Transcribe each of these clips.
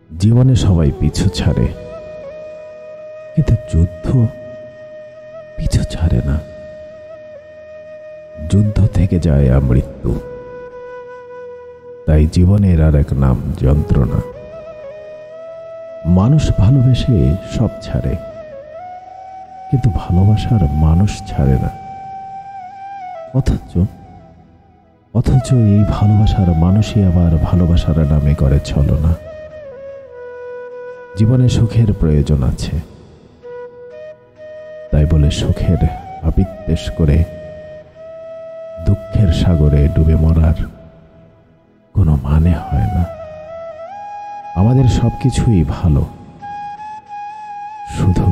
জীবনে সবাই পিছু ছাড়ে, কিন্তু যুদ্ধ পিছু ছাড়ে না। যুদ্ধ থেকে যায় মৃত্যু। তাই জীবনের আর এক নাম যন্ত্রণা। মানুষ ভালোবেসে সব ছাড়ে, কিন্তু ভালোবাসার মানুষ ছাড়ে না। অথচ এই ভালোবাসার মানুষই আবার ভালোবাসার নামে করে ছলনা। জীবনে সুখের প্রয়োজন আছে, তাই বলে সুখের আবিদ্বেষ করে দুঃখের সাগরে ডুবে মরার কোনো মানে হয় না। আমাদের সবকিছুই ভালো, শুধু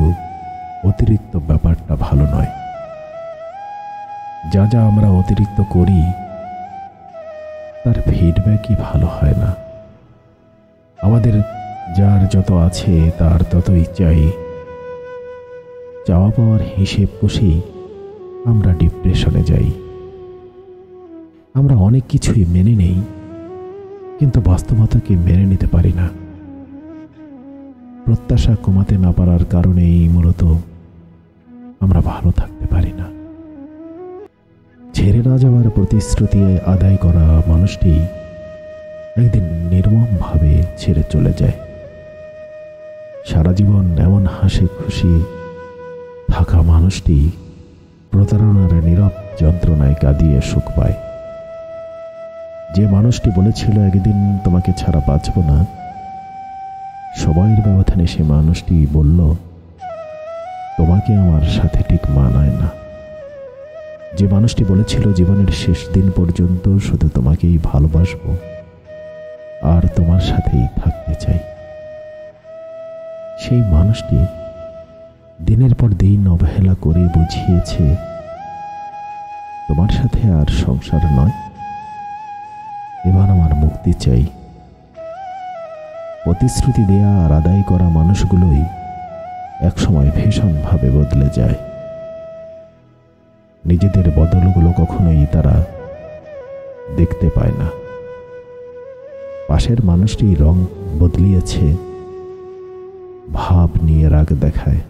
অতিরিক্ত ব্যাপারটা ভালো নয়। যা যা আমরা অতিরিক্ত করি তার ফিডব্যাকই ভালো হয় না। আমাদের যার যত আছে তার ততই চাই। চাওয়া পাওয়ার হিসেব কষেই আমরা ডিপ্রেশনে যাই। আমরা অনেক কিছুই মেনে নেই, কিন্তু বাস্তবতাকে মেনে নিতে পারি না। প্রত্যাশা কমাতে না পারার কারণেই মূলত আমরা ভালো থাকতে পারি না। ছেড়ে না যাওয়ার প্রতিশ্রুতি আদায় করা মানুষটি একদিন নির্মমভাবে ছেড়ে চলে যায়। সারা জীবন এমন হাসি খুশি থাকা মানুষটি প্রতারণার নীরব যন্ত্রণায় কাঁদিয়ে সুখ পায়। যে মানুষটি বলেছিল একদিন তোমাকে ছাড়া বাঁচব না, সময়ের ব্যবধানে সে মানুষটি বলল তোমাকে আমার সাথে ঠিক মানায় না। যে মানুষটি বলেছিল জীবনের শেষ দিন পর্যন্ত শুধু তোমাকেই ভালোবাসবো আর তোমার সাথেই থাকতে চাই, সেই মানুষটি দিনের পর দিন অবহেলা করে বুঝিয়েছে তোমার সাথে আর সংসার নয়, এবার আমার মুক্তি চাই। প্রতিশ্রুতি দেয়া আর আদায় করা মানুষগুলোই একসময় ভীষণভাবে বদলে যায়। নিজেদের বদলগুলো কখনোই তারা দেখতে পায় না। পাশের মানুষটি রং বদলিয়েছে, ভাব নিয়ে রাগ দেখায়।